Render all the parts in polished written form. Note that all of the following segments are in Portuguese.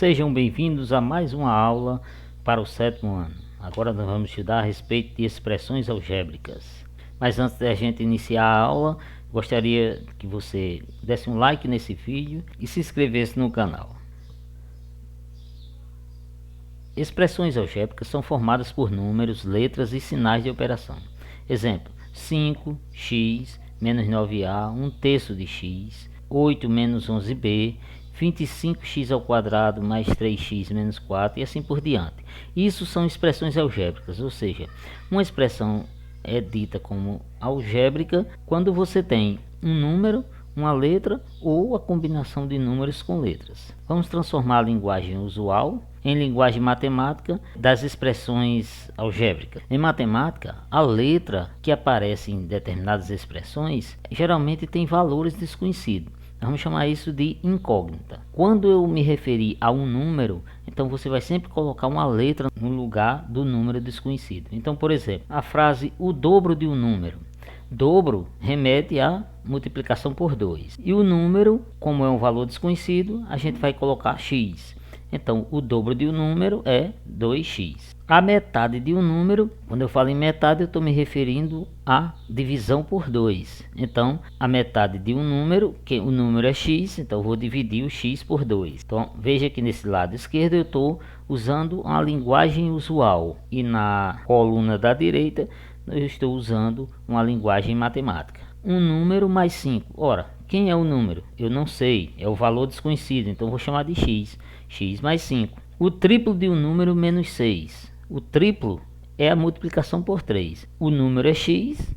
Sejam bem-vindos a mais uma aula para o 7º ano. Agora nós vamos estudar a respeito de expressões algébricas. Mas antes da gente iniciar a aula, gostaria que você desse um like nesse vídeo e se inscrevesse no canal. Expressões algébricas são formadas por números, letras e sinais de operação. Exemplo: 5x menos 9a, 1/3 de x, 8 menos 11b, 25x ao quadrado mais 3x menos 4 e assim por diante. Isso são expressões algébricas, ou seja, uma expressão é dita como algébrica quando você tem um número, uma letra ou a combinação de números com letras. Vamos transformar a linguagem usual em linguagem matemática das expressões algébricas. Em matemática, a letra que aparece em determinadas expressões geralmente tem valores desconhecidos. Vamos chamar isso de incógnita. Quando eu me referir a um número, então você vai sempre colocar uma letra no lugar do número desconhecido. Então, por exemplo, a frase o dobro de um número. Dobro remete à multiplicação por 2. E o número, como é um valor desconhecido, a gente vai colocar x. Então, o dobro de um número é 2x. A metade de um número, quando eu falo em metade, eu estou me referindo à divisão por 2. Então, a metade de um número, que o número é x, então eu vou dividir o x por 2. Então, veja que nesse lado esquerdo eu estou usando a linguagem usual. E na coluna da direita, eu estou usando uma linguagem matemática. Um número mais 5. Ora, quem é o número? Eu não sei, é o valor desconhecido, então vou chamar de x. X mais 5. O triplo de um número menos 6. O triplo é a multiplicação por 3. O número é x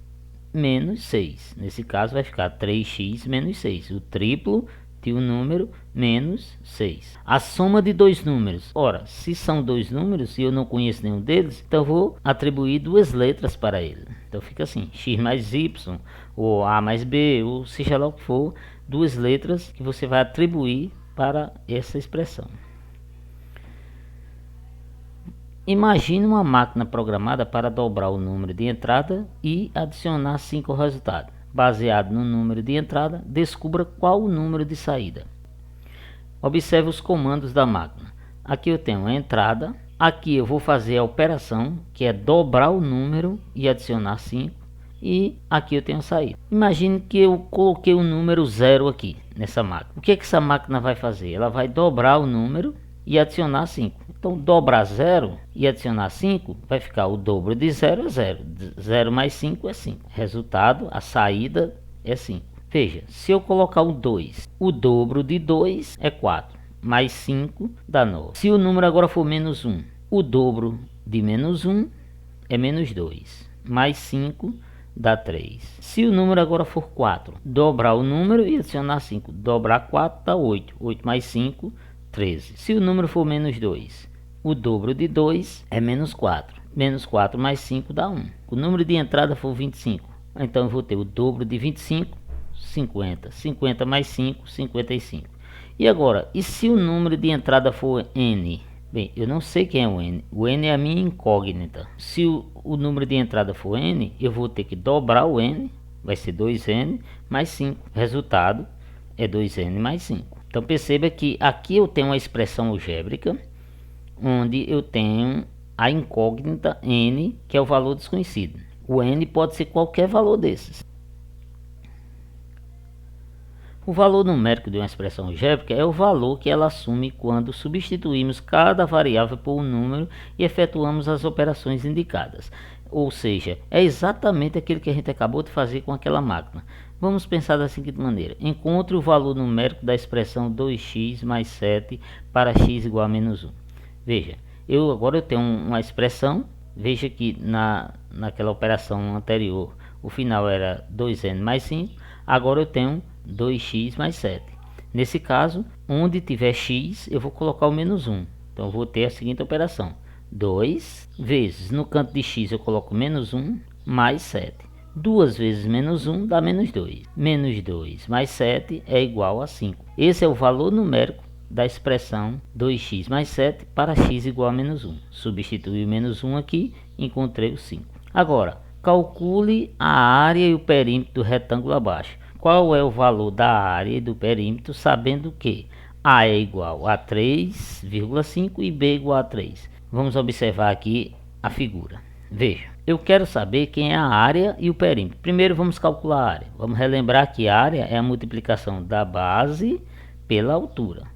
menos 6. Nesse caso vai ficar 3x menos 6. O triplo de um número menos 6. A soma de dois números. Ora, se são dois números e eu não conheço nenhum deles, então eu vou atribuir duas letras para ele. Então fica assim, x mais y, ou a mais b, ou seja lá o que for, duas letras que você vai atribuir para essa expressão. Imagine uma máquina programada para dobrar o número de entrada e adicionar 5 ao resultado. Baseado no número de entrada, descubra qual o número de saída. Observe os comandos da máquina. Aqui eu tenho a entrada. Aqui eu vou fazer a operação, que é dobrar o número e adicionar 5. E aqui eu tenho a saída. Imagine que eu coloquei o número 0 aqui nessa máquina. O que essa máquina vai fazer? Ela vai dobrar o número e adicionar 5. Então, dobrar 0 e adicionar 5 vai ficar o dobro de 0 é 0. 0 mais 5 é 5. Resultado, a saída é 5. Veja, se eu colocar o 2, o dobro de 2 é 4. Mais 5 dá 9. Se o número agora for menos 1, o dobro de menos 1 é menos 2. Mais 5 dá 3. Se o número agora for 4, dobrar o número e adicionar 5. Dobrar 4 dá 8. 8 mais 5, 13. Se o número for menos 2, o dobro de 2 é menos 4. Menos 4 mais 5 dá 1. O número de entrada for 25. Então eu vou ter o dobro de 25, 50. 50 mais 5, 55. E agora, e se o número de entrada for n? Bem, eu não sei quem é o n. O n é a minha incógnita. Se o número de entrada for n, eu vou ter que dobrar o n. Vai ser 2n mais 5. Resultado é 2n mais 5. Então perceba que aqui eu tenho uma expressão algébrica, onde eu tenho a incógnita n, que é o valor desconhecido. O n pode ser qualquer valor desses. O valor numérico de uma expressão algébrica é o valor que ela assume quando substituímos cada variável por um número e efetuamos as operações indicadas. Ou seja, é exatamente aquilo que a gente acabou de fazer com aquela máquina. Vamos pensar da seguinte maneira: encontre o valor numérico da expressão 2x mais 7 para x igual a menos 1. Veja, agora eu tenho uma expressão. Veja que naquela operação anterior o final era 2n mais 5. Agora eu tenho 2x mais 7. Nesse caso, onde tiver x, eu vou colocar o menos 1. Então eu vou ter a seguinte operação: 2 vezes, no canto de x eu coloco menos 1, mais 7. 2 vezes menos 1 dá menos 2. Menos 2 mais 7 é igual a 5. Esse é o valor numérico da expressão 2x mais 7 para x igual a menos 1. Substituí o menos 1 aqui, encontrei o 5. Agora, calcule a área e o perímetro do retângulo abaixo. Qual é o valor da área e do perímetro, sabendo que A é igual a 3,5 e B igual a 3. Vamos observar aqui a figura. Veja, eu quero saber quem é a área e o perímetro. Primeiro vamos calcular a área. Vamos relembrar que a área é a multiplicação da base pela altura,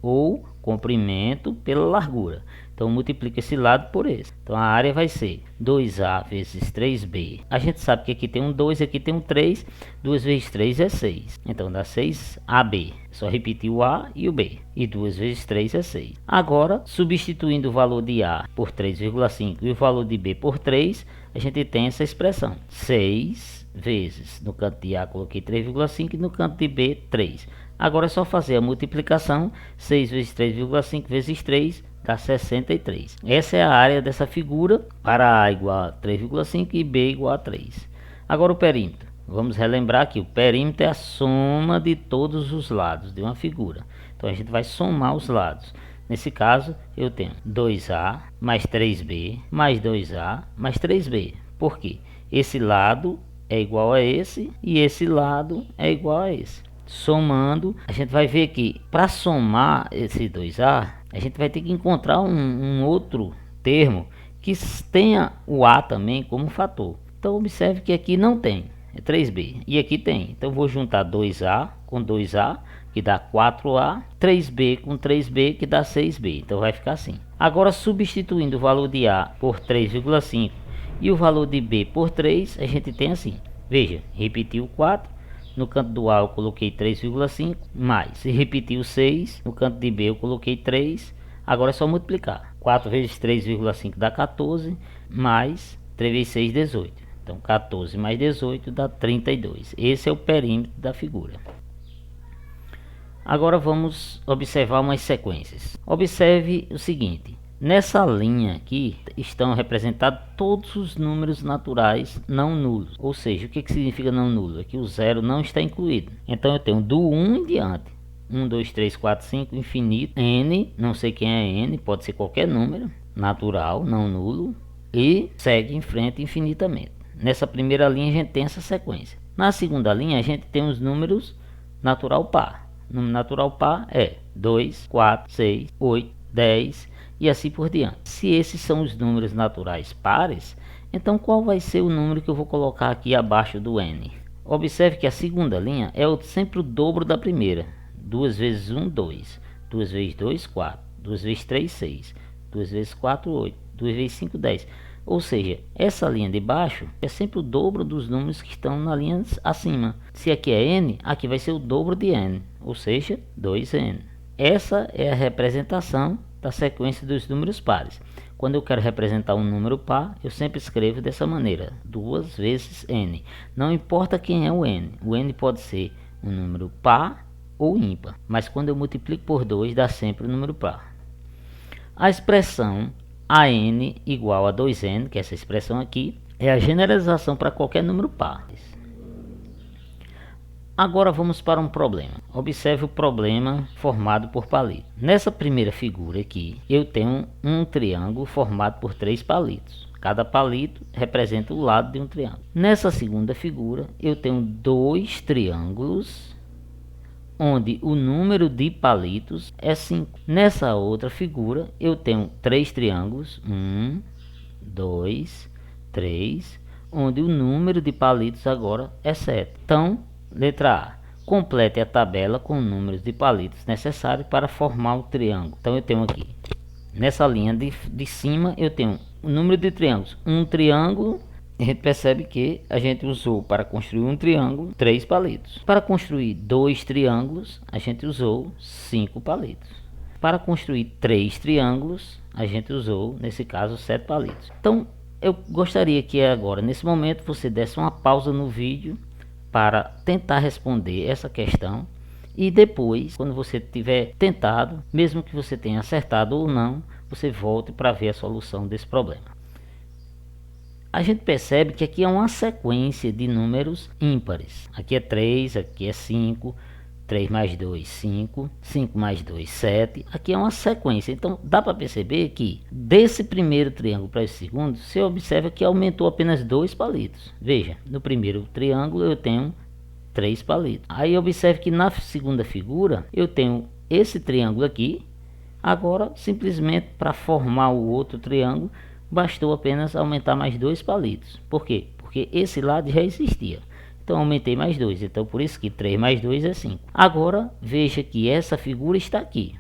ou comprimento pela largura. Então multiplica esse lado por esse. Então a área vai ser 2A vezes 3B. A gente sabe que aqui tem um 2, aqui tem um 3. 2 vezes 3 é 6. Então dá 6AB. Só repetir o A e o B. E 2 vezes 3 é 6. Agora, substituindo o valor de A por 3,5 e o valor de B por 3, a gente tem essa expressão. 6 vezes, no canto de A coloquei 3,5 e no canto de B 3. Agora é só fazer a multiplicação. 6 vezes 3,5 vezes 3 dá 63. Essa é a área dessa figura para A igual a 3,5 e B igual a 3. Agora o perímetro. Vamos relembrar que o perímetro é a soma de todos os lados de uma figura. Então a gente vai somar os lados. Nesse caso eu tenho 2A mais 3B mais 2A mais 3B. Por quê? Esse lado é igual a esse e esse lado é igual a esse. Somando, a gente vai ver que para somar esse 2A, a gente vai ter que encontrar um outro termo que tenha o A também como fator. Então observe que aqui não tem, é 3B, e aqui tem. Então vou juntar 2A com 2A, que dá 4A, 3B com 3B, que dá 6B. Então vai ficar assim. Agora substituindo o valor de A por 3,5 e o valor de B por 3, a gente tem assim. Veja, repetiu 4. No canto do A eu coloquei 3,5, mais, se repetir o 6, no canto de B eu coloquei 3, agora é só multiplicar. 4 vezes 3,5 dá 14, mais 3 vezes 6, 18. Então 14 mais 18 dá 32. Esse é o perímetro da figura. Agora vamos observar umas sequências. Observe o seguinte. Nessa linha aqui estão representados todos os números naturais não nulos. Ou seja, o que significa não nulo? É que o zero não está incluído. Então eu tenho do 1 em diante. 1, 2, 3, 4, 5, infinito. N, não sei quem é N, pode ser qualquer número natural, não nulo. E segue em frente infinitamente. Nessa primeira linha a gente tem essa sequência. Na segunda linha a gente tem os números natural par. O número natural par é 2, 4, 6, 8, 10... e assim por diante. Se esses são os números naturais pares, então qual vai ser o número que eu vou colocar aqui abaixo do n? Observe que a segunda linha é sempre o dobro da primeira. 2 vezes 1, 2. 2 vezes 2, 4. 2 vezes 3, 6. 2 vezes 4, 8. 2 vezes 5, 10. Ou seja, essa linha de baixo é sempre o dobro dos números que estão na linha acima. Se aqui é n, aqui vai ser o dobro de n, ou seja, 2n. Essa é a representação da sequência dos números pares. Quando eu quero representar um número par, eu sempre escrevo dessa maneira, 2 vezes n. Não importa quem é o n pode ser um número par ou ímpar, mas quando eu multiplico por 2 dá sempre um número par. A expressão AN igual a 2n, que é essa expressão aqui, é a generalização para qualquer número par. Agora vamos para um problema. Observe o problema formado por palito. Nessa primeira figura aqui, eu tenho um triângulo formado por 3 palitos. Cada palito representa o lado de um triângulo. Nessa segunda figura, eu tenho 2 triângulos, onde o número de palitos é 5. Nessa outra figura, eu tenho 3 triângulos, 1, 2, 3, onde o número de palitos agora é 7. Então, letra A. Complete a tabela com números de palitos necessários para formar o triângulo. Então eu tenho aqui, nessa linha de cima, eu tenho o número de triângulos. Um triângulo, a gente percebe que a gente usou para construir um triângulo 3 palitos. Para construir 2 triângulos, a gente usou 5 palitos. Para construir 3 triângulos, a gente usou, nesse caso, 7 palitos. Então eu gostaria que agora, nesse momento, você desse uma pausa no vídeo para tentar responder essa questão, e depois, quando você tiver tentado, mesmo que você tenha acertado ou não, você volte para ver a solução desse problema. A gente percebe que aqui é uma sequência de números ímpares. Aqui é 3, aqui é 5, 3 mais 2, 5, 5 mais 2, 7. Aqui é uma sequência. Então dá para perceber que desse primeiro triângulo para esse segundo, você observa que aumentou apenas 2 palitos. Veja, no primeiro triângulo eu tenho 3 palitos. Aí observe que na segunda figura eu tenho esse triângulo aqui. Agora, simplesmente para formar o outro triângulo, bastou apenas aumentar mais 2 palitos. Por quê? Porque esse lado já existia. Então, aumentei mais 2. Então, por isso que 3 mais 2 é 5. Agora, veja que essa figura está aqui.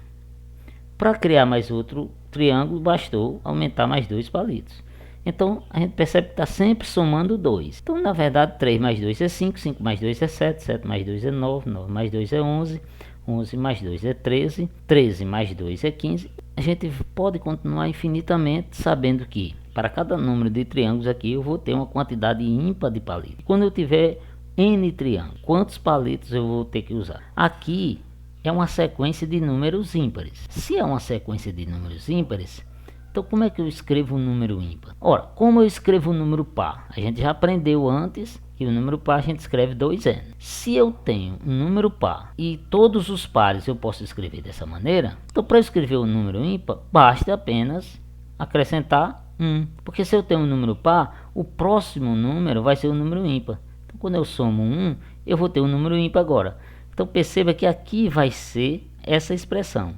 Para criar mais outro triângulo, bastou aumentar mais 2 palitos. Então, a gente percebe que está sempre somando 2. Então, na verdade, 3 mais 2 é 5, 5 mais 2 é 7, 7 mais 2 é 9, 9 mais 2 é 11, 11 mais 2 é 13, 13 mais 2 é 15. A gente pode continuar infinitamente sabendo que para cada número de triângulos aqui eu vou ter uma quantidade ímpar de palitos. Quando eu tiver n triângulos, quantos palitos eu vou ter que usar? Aqui é uma sequência de números ímpares. Se é uma sequência de números ímpares, então como é que eu escrevo um número ímpar? Ora, como eu escrevo um número par? A gente já aprendeu antes que o número par a gente escreve 2n. Se eu tenho um número par e todos os pares eu posso escrever dessa maneira, então para escrever o número ímpar, basta apenas acrescentar 1. Porque se eu tenho um número par, o próximo número vai ser o número ímpar. Então quando eu somo 1, eu vou ter um número ímpar agora. Então perceba que aqui vai ser essa expressão.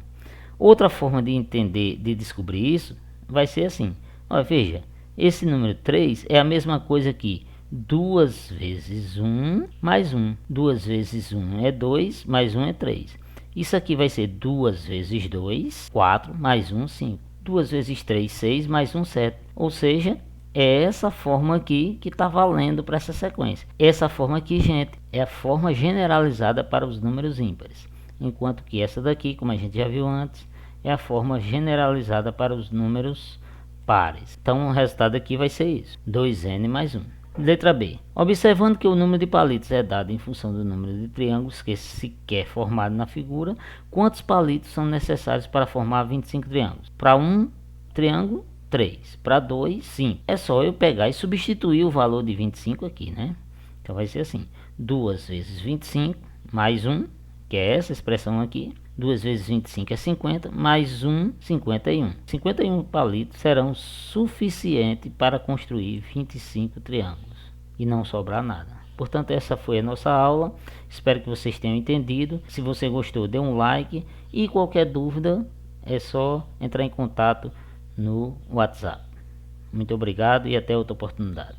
Outra forma de entender, de descobrir isso, vai ser assim. Olha, veja, esse número 3 é a mesma coisa que 2 vezes 1 mais 1. 2 vezes 1 é 2, mais 1 é 3. Isso aqui vai ser 2 vezes 2, 4, mais 1, 5. 2 vezes 3, 6, mais 1, 7. Ou seja, é essa forma aqui que está valendo para essa sequência. Essa forma aqui, gente, é a forma generalizada para os números ímpares. Enquanto que essa daqui, como a gente já viu antes, é a forma generalizada para os números pares. Então o resultado aqui vai ser isso, 2n mais 1. Letra B. Observando que o número de palitos é dado em função do número de triângulos que se quer formado na figura, quantos palitos são necessários para formar 25 triângulos? Para um triângulo, 3. Para 2, 5. É só eu pegar e substituir o valor de 25 aqui, né? Então vai ser assim, 2 vezes 25 mais 1, que é essa expressão aqui. 2 vezes 25 é 50, mais 1, 51. 51 palitos serão suficientes para construir 25 triângulos e não sobrar nada. Portanto, essa foi a nossa aula. Espero que vocês tenham entendido. Se você gostou, dê um like e qualquer dúvida é só entrar em contato no WhatsApp. Muito obrigado e até outra oportunidade.